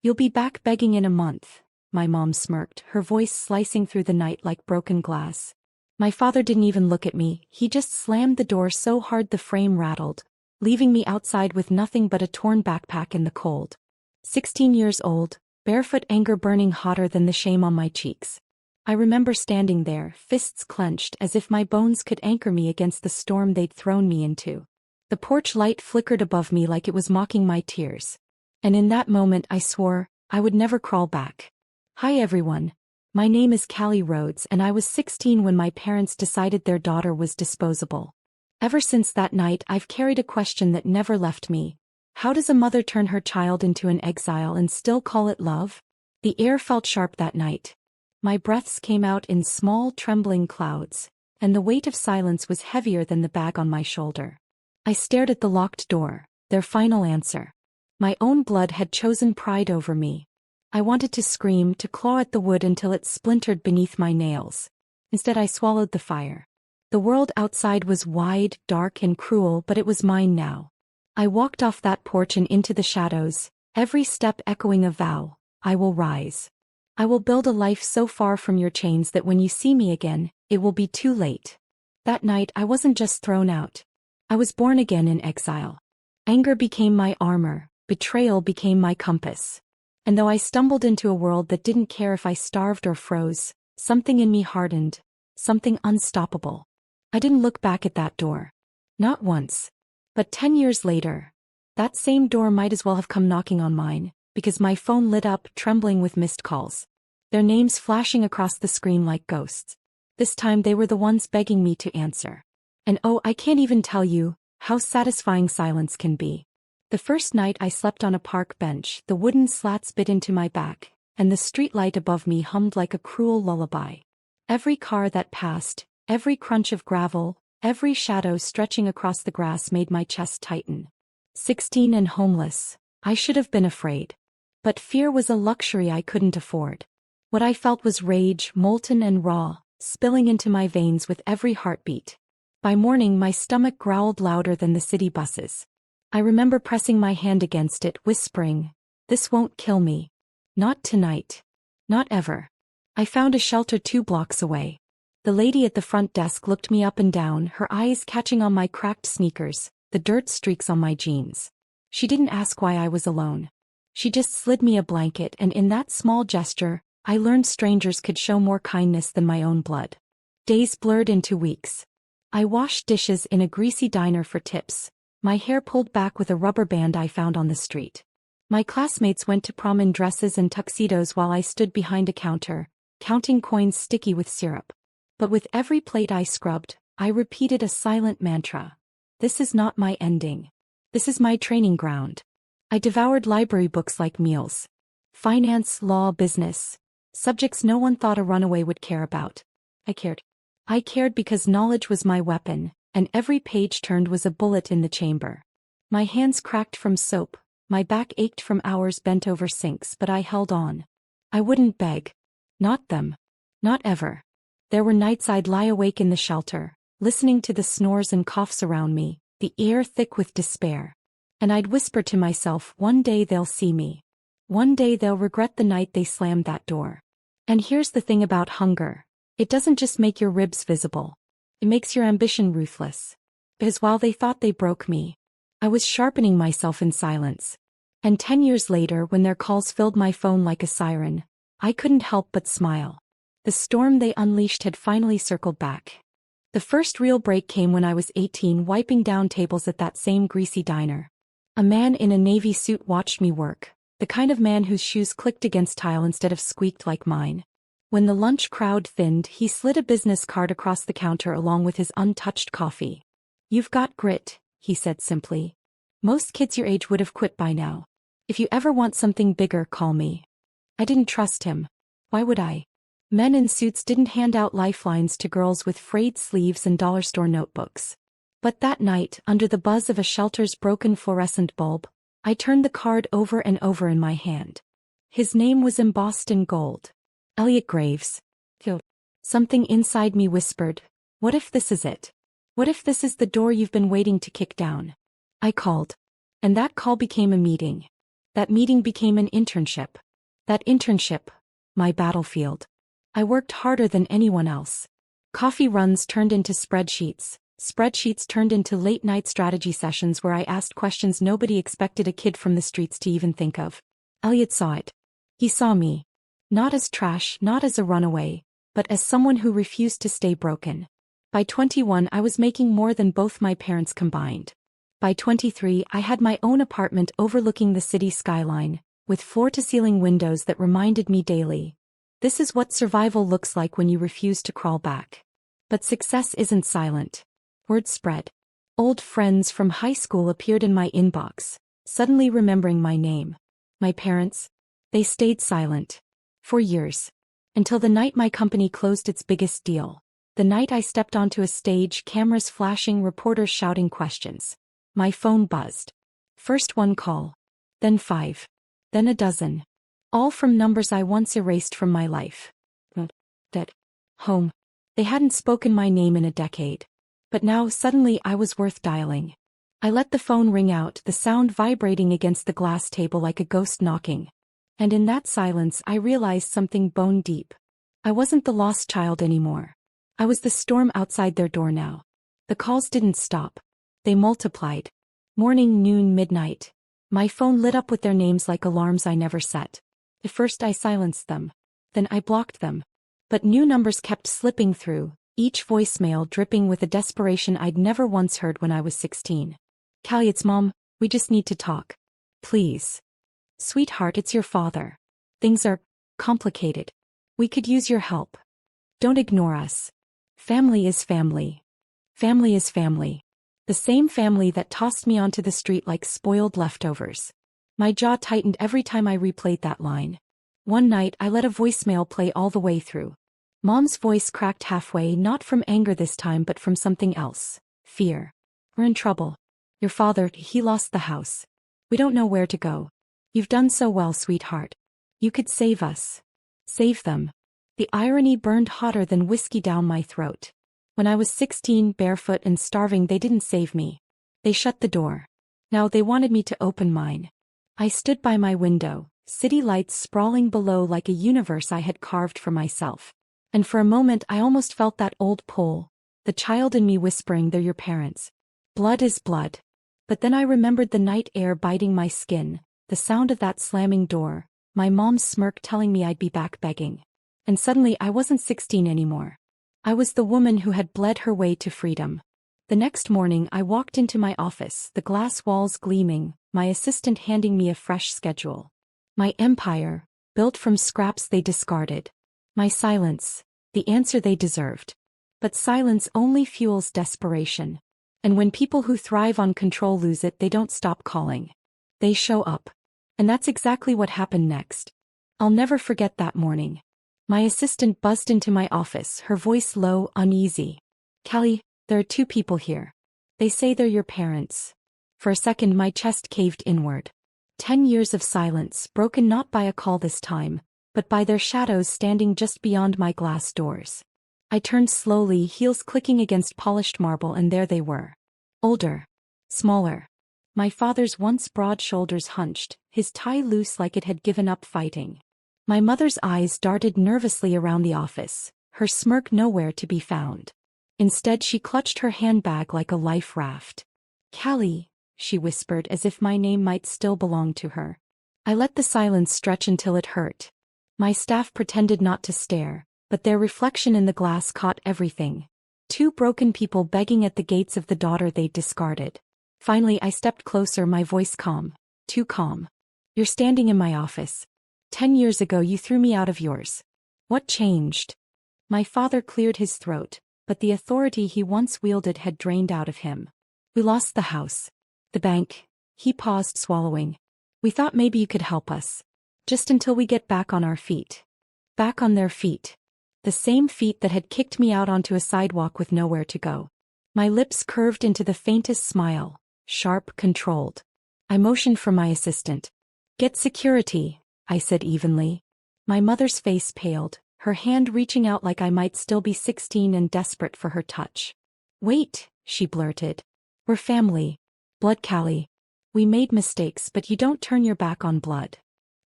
You'll be back begging in a month, my mom smirked, her voice slicing through the night like broken glass. My father didn't even look at me, he just slammed the door so hard the frame rattled, leaving me outside with nothing but a torn backpack in the cold. 16 years old, barefoot, anger burning hotter than the shame on my cheeks. I remember standing there, fists clenched as if my bones could anchor me against the storm they'd thrown me into. The porch light flickered above me like it was mocking my tears. And in that moment I swore I would never crawl back. Hi everyone. My name is Callie Rhodes and I was 16 when my parents decided their daughter was disposable. Ever since that night I've carried a question that never left me. How does a mother turn her child into an exile and still call it love? The air felt sharp that night. My breaths came out in small trembling clouds, and the weight of silence was heavier than the bag on my shoulder. I stared at the locked door, their final answer. My own blood had chosen pride over me. I wanted to scream, to claw at the wood until it splintered beneath my nails. Instead I swallowed the fire. The world outside was wide, dark and cruel, but it was mine now. I walked off that porch and into the shadows, every step echoing a vow. I will rise. I will build a life so far from your chains that when you see me again, it will be too late. That night I wasn't just thrown out. I was born again in exile. Anger became my armor, betrayal became my compass. And though I stumbled into a world that didn't care if I starved or froze, something in me hardened, something unstoppable. I didn't look back at that door. Not once. But 10 years later, that same door might as well have come knocking on mine, because my phone lit up, trembling with missed calls. Their names flashing across the screen like ghosts. This time they were the ones begging me to answer. And oh, I can't even tell you how satisfying silence can be. The first night I slept on a park bench, the wooden slats bit into my back, and the street light above me hummed like a cruel lullaby. Every car that passed, every crunch of gravel, every shadow stretching across the grass made my chest tighten. 16 and homeless, I should have been afraid. But fear was a luxury I couldn't afford. What I felt was rage, molten and raw, spilling into my veins with every heartbeat. By morning my stomach growled louder than the city buses. I remember pressing my hand against it, whispering, "This won't kill me. Not tonight. Not ever." I found a shelter 2 blocks away. The lady at the front desk looked me up and down, her eyes catching on my cracked sneakers, the dirt streaks on my jeans. She didn't ask why I was alone. She just slid me a blanket, and in that small gesture, I learned strangers could show more kindness than my own blood. Days blurred into weeks. I washed dishes in a greasy diner for tips, my hair pulled back with a rubber band I found on the street. My classmates went to prom in dresses and tuxedos while I stood behind a counter, counting coins sticky with syrup. But with every plate I scrubbed, I repeated a silent mantra. This is not my ending. This is my training ground. I devoured library books like meals. Finance, law, business. Subjects no one thought a runaway would care about. I cared. I cared because knowledge was my weapon, and every page turned was a bullet in the chamber. My hands cracked from soap, my back ached from hours bent over sinks, but I held on. I wouldn't beg. Not them. Not ever. There were nights I'd lie awake in the shelter, listening to the snores and coughs around me, the air thick with despair. And I'd whisper to myself, one day they'll see me. One day they'll regret the night they slammed that door. And here's the thing about hunger. It doesn't just make your ribs visible. It makes your ambition ruthless. Because while they thought they broke me, I was sharpening myself in silence. And 10 years later, when their calls filled my phone like a siren, I couldn't help but smile. The storm they unleashed had finally circled back. The first real break came when I was 18, wiping down tables at that same greasy diner. A man in a navy suit watched me work, the kind of man whose shoes clicked against tile instead of squeaked like mine. When the lunch crowd thinned, he slid a business card across the counter along with his untouched coffee. "You've got grit," he said simply. "Most kids your age would have quit by now. If you ever want something bigger, call me." I didn't trust him. Why would I? Men in suits didn't hand out lifelines to girls with frayed sleeves and dollar store notebooks. But that night, under the buzz of a shelter's broken fluorescent bulb, I turned the card over and over in my hand. His name was embossed in gold. Elliot Graves. Something inside me whispered, what if this is it? What if this is the door you've been waiting to kick down? I called. And that call became a meeting. That meeting became an internship. That internship, my battlefield. I worked harder than anyone else. Coffee runs turned into spreadsheets. Spreadsheets turned into late-night strategy sessions where I asked questions nobody expected a kid from the streets to even think of. Elliot saw it. He saw me. Not as trash, not as a runaway, but as someone who refused to stay broken. By 21 I was making more than both my parents combined. By 23 I had my own apartment overlooking the city skyline, with floor-to-ceiling windows that reminded me daily. This is what survival looks like when you refuse to crawl back. But success isn't silent. Word spread. Old friends from high school appeared in my inbox, suddenly remembering my name. My parents? They stayed silent. For years. Until the night my company closed its biggest deal. The night I stepped onto a stage, cameras flashing, reporters shouting questions. My phone buzzed. First one call. Then 5. Then a dozen. All from numbers I once erased from my life. Dead. Home. They hadn't spoken my name in a decade. But now suddenly I was worth dialing. I let the phone ring out, the sound vibrating against the glass table like a ghost knocking. And in that silence I realized something bone deep. I wasn't the lost child anymore. I was the storm outside their door now. The calls didn't stop. They multiplied. Morning, noon, midnight. My phone lit up with their names like alarms I never set. At first I silenced them. Then I blocked them. But new numbers kept slipping through, each voicemail dripping with a desperation I'd never once heard when I was 16. Callie, it's Mom, we just need to talk. Please. Sweetheart, it's your father. Things are complicated. We could use your help. Don't ignore us. Family is family. Family is family. The same family that tossed me onto the street like spoiled leftovers. My jaw tightened every time I replayed that line. One night I let a voicemail play all the way through. Mom's voice cracked halfway, not from anger this time but from something else. Fear. We're in trouble. Your father, he lost the house. We don't know where to go. You've done so well, sweetheart. You could save us. Save them. The irony burned hotter than whiskey down my throat. When I was 16, barefoot and starving, they didn't save me. They shut the door. Now they wanted me to open mine. I stood by my window, city lights sprawling below like a universe I had carved for myself. And for a moment I almost felt that old pull, the child in me whispering, they're your parents. Blood is blood. But then I remembered the night air biting my skin, the sound of that slamming door, my mom's smirk telling me I'd be back begging. And suddenly I wasn't 16 anymore. I was the woman who had bled her way to freedom. The next morning I walked into my office, the glass walls gleaming, my assistant handing me a fresh schedule. My empire, built from scraps they discarded. My silence, the answer they deserved. But silence only fuels desperation. And when people who thrive on control lose it, they don't stop calling. They show up. And that's exactly what happened next. I'll never forget that morning. My assistant buzzed into my office, her voice low, uneasy. Callie, there are 2 people here. They say they're your parents. For a second my chest caved inward. 10 years of silence, broken not by a call this time, but by their shadows standing just beyond my glass doors. I turned slowly, heels clicking against polished marble, and there they were. Older. Smaller. My father's once broad shoulders hunched, his tie loose like it had given up fighting. My mother's eyes darted nervously around the office, her smirk nowhere to be found. Instead she clutched her handbag like a life raft. Callie, she whispered as if my name might still belong to her. I let the silence stretch until it hurt. My staff pretended not to stare, but their reflection in the glass caught everything. 2 broken people begging at the gates of the daughter they'd discarded. Finally I stepped closer, my voice calm. Too calm. You're standing in my office. 10 years ago you threw me out of yours. What changed? My father cleared his throat, but the authority he once wielded had drained out of him. We lost the house. The bank. He paused, swallowing. We thought maybe you could help us. Just until we get back on our feet. Back on their feet. The same feet that had kicked me out onto a sidewalk with nowhere to go. My lips curved into the faintest smile, sharp, controlled. I motioned for my assistant. Get security, I said evenly. My mother's face paled, her hand reaching out like I might still be 16 and desperate for her touch. Wait, she blurted. We're family. Blood, Callie. We made mistakes, but you don't turn your back on blood.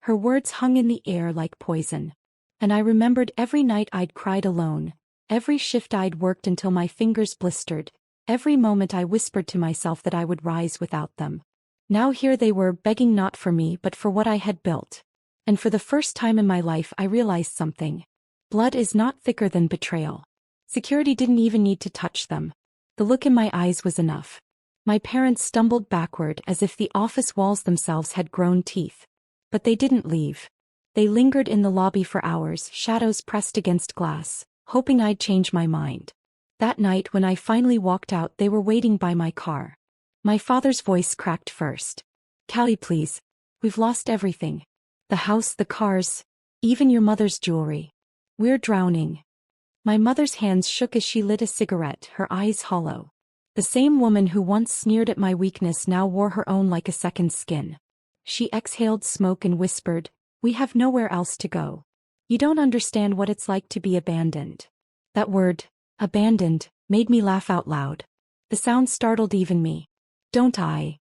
Her words hung in the air like poison. And I remembered every night I'd cried alone, every shift I'd worked until my fingers blistered, every moment I whispered to myself that I would rise without them. Now here they were, begging not for me but for what I had built. And for the first time in my life I realized something. Blood is not thicker than betrayal. Security didn't even need to touch them. The look in my eyes was enough. My parents stumbled backward as if the office walls themselves had grown teeth. But they didn't leave. They lingered in the lobby for hours, shadows pressed against glass, hoping I'd change my mind. That night when I finally walked out, they were waiting by my car. My father's voice cracked first. "Callie, please. We've lost everything. The house, the cars, even your mother's jewelry. We're drowning." My mother's hands shook as she lit a cigarette, her eyes hollow. The same woman who once sneered at my weakness now wore her own like a second skin. She exhaled smoke and whispered, "We have nowhere else to go. You don't understand what it's like to be abandoned." That word, abandoned, made me laugh out loud. The sound startled even me. "Don't I?"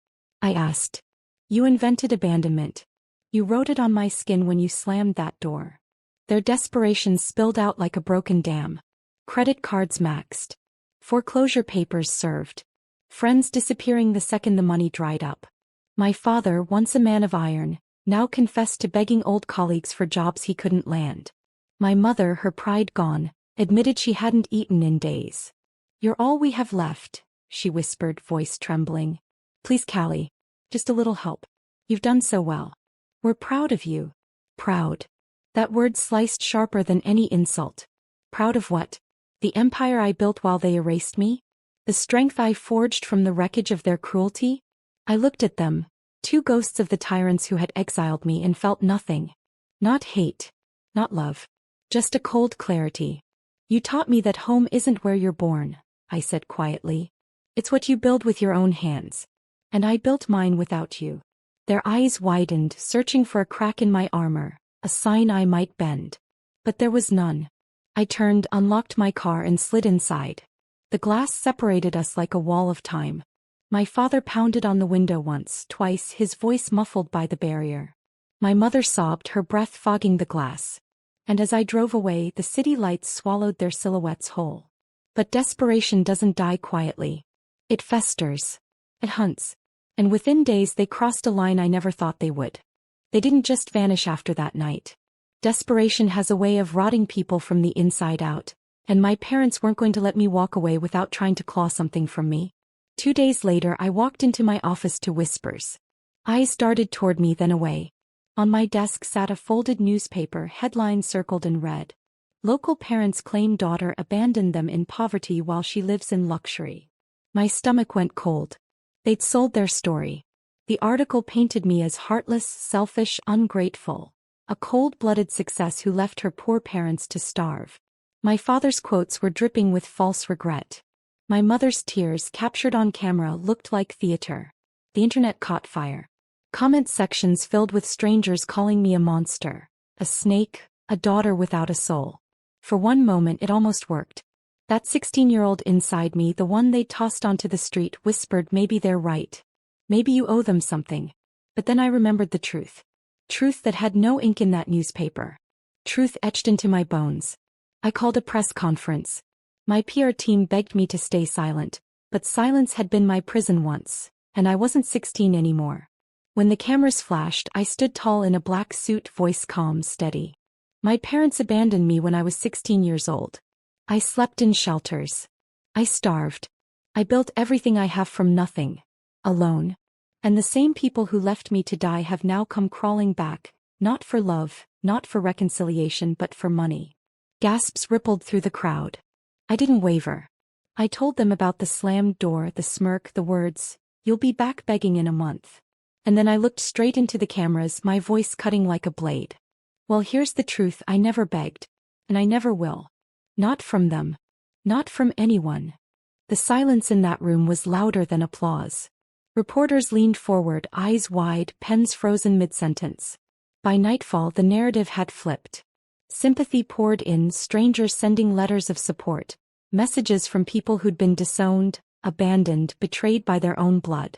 I asked. "You invented abandonment. You wrote it on my skin when you slammed that door." Their desperation spilled out like a broken dam. Credit cards maxed. Foreclosure papers served. Friends disappearing the second the money dried up. My father, once a man of iron, now confessed to begging old colleagues for jobs he couldn't land. My mother, her pride gone, admitted she hadn't eaten in days. "You're all we have left," she whispered, voice trembling. "Please, Callie, just a little help. You've done so well. We're proud of you." Proud. That word sliced sharper than any insult. Proud of what? The empire I built while they erased me? The strength I forged from the wreckage of their cruelty? I looked at them, two ghosts of the tyrants who had exiled me, and felt nothing. Not hate. Not love. Just a cold clarity. "You taught me that home isn't where you're born," I said quietly. "It's what you build with your own hands. And I built mine without you." Their eyes widened, searching for a crack in my armor, a sign I might bend. But there was none. I turned, unlocked my car, and slid inside. The glass separated us like a wall of time. My father pounded on the window once, twice, his voice muffled by the barrier. My mother sobbed, her breath fogging the glass. And as I drove away, the city lights swallowed their silhouettes whole. But desperation doesn't die quietly. It festers. It hunts. And within days they crossed a line I never thought they would. They didn't just vanish after that night. Desperation has a way of rotting people from the inside out, and my parents weren't going to let me walk away without trying to claw something from me. 2 days later I walked into my office to whispers. Eyes darted toward me, then away. On my desk sat a folded newspaper, headline circled in red. "Local parents claim daughter abandoned them in poverty while she lives in luxury." My stomach went cold. They'd sold their story. The article painted me as heartless, selfish, ungrateful. A cold-blooded success who left her poor parents to starve. My father's quotes were dripping with false regret. My mother's tears, captured on camera, looked like theater. The internet caught fire. Comment sections filled with strangers calling me a monster, a snake, a daughter without a soul. For one moment it almost worked. That 16-year-old inside me, the one they tossed onto the street, whispered, "Maybe they're right. Maybe you owe them something." But then I remembered the truth. Truth that had no ink in that newspaper. Truth etched into my bones. I called a press conference. My PR team begged me to stay silent, but silence had been my prison once, and I wasn't 16 anymore. When the cameras flashed, I stood tall in a black suit, voice calm, steady. My parents abandoned me when I was 16 years old. I slept in shelters. I starved. I built everything I have from nothing. Alone. And the same people who left me to die have now come crawling back, not for love, not for reconciliation, but for money. Gasps rippled through the crowd. I didn't waver. I told them about the slammed door, the smirk, the words, "You'll be back begging in a month." And then I looked straight into the cameras, my voice cutting like a blade. "Well, here's the truth, I never begged. And I never will. Not from them. Not from anyone." The silence in that room was louder than applause. Reporters leaned forward, eyes wide, pens frozen mid-sentence. By nightfall the narrative had flipped. Sympathy poured in, strangers sending letters of support, messages from people who'd been disowned, abandoned, betrayed by their own blood.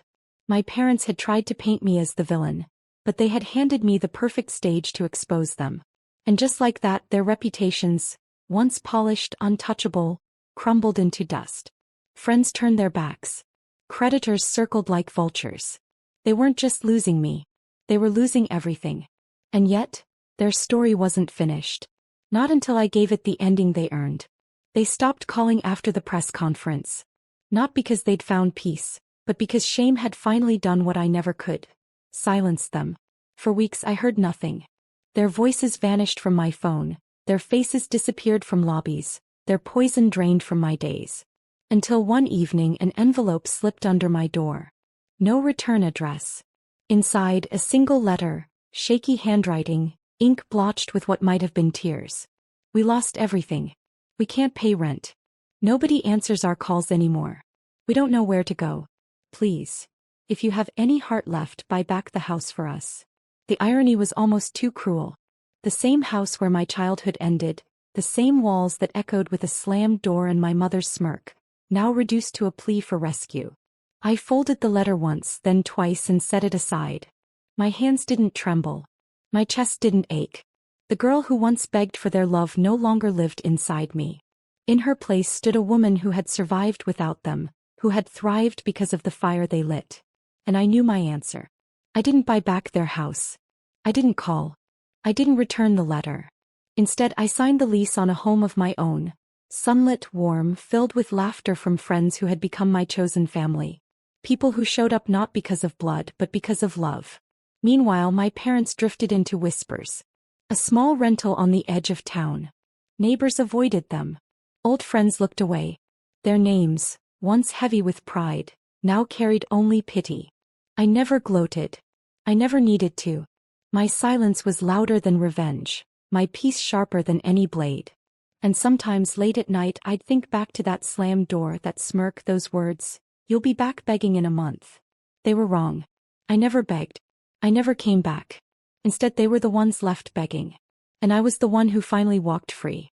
My parents had tried to paint me as the villain, but they had handed me the perfect stage to expose them. And just like that, their reputations, once polished, untouchable, crumbled into dust. Friends turned their backs. Creditors circled like vultures. They weren't just losing me. They were losing everything. And yet, their story wasn't finished. Not until I gave it the ending they earned. They stopped calling after the press conference. Not because they'd found peace, but because shame had finally done what I never could. Silence them. For weeks I heard nothing. Their voices vanished from my phone, their faces disappeared from lobbies, their poison drained from my days. Until one evening an envelope slipped under my door. No return address. Inside, a single letter, shaky handwriting, ink blotched with what might have been tears. We lost everything. We can't pay rent. Nobody answers our calls anymore. We don't know where to go. Please. If you have any heart left, buy back the house for us. The irony was almost too cruel. The same house where my childhood ended, the same walls that echoed with a slammed door and my mother's smirk, now reduced to a plea for rescue. I folded the letter once, then twice, and set it aside. My hands didn't tremble. My chest didn't ache. The girl who once begged for their love no longer lived inside me. In her place stood a woman who had survived without them, who had thrived because of the fire they lit. And I knew my answer. I didn't buy back their house. I didn't call. I didn't return the letter. Instead, I signed the lease on a home of my own, sunlit, warm, filled with laughter from friends who had become my chosen family. People who showed up not because of blood but because of love. Meanwhile, my parents drifted into whispers. A small rental on the edge of town. Neighbors avoided them. Old friends looked away. Their names, once heavy with pride, now carried only pity. I never gloated. I never needed to. My silence was louder than revenge, my peace sharper than any blade. And sometimes late at night I'd think back to that slammed door, that smirk, those words, "You'll be back begging in a month." They were wrong. I never begged. I never came back. Instead, they were the ones left begging. And I was the one who finally walked free.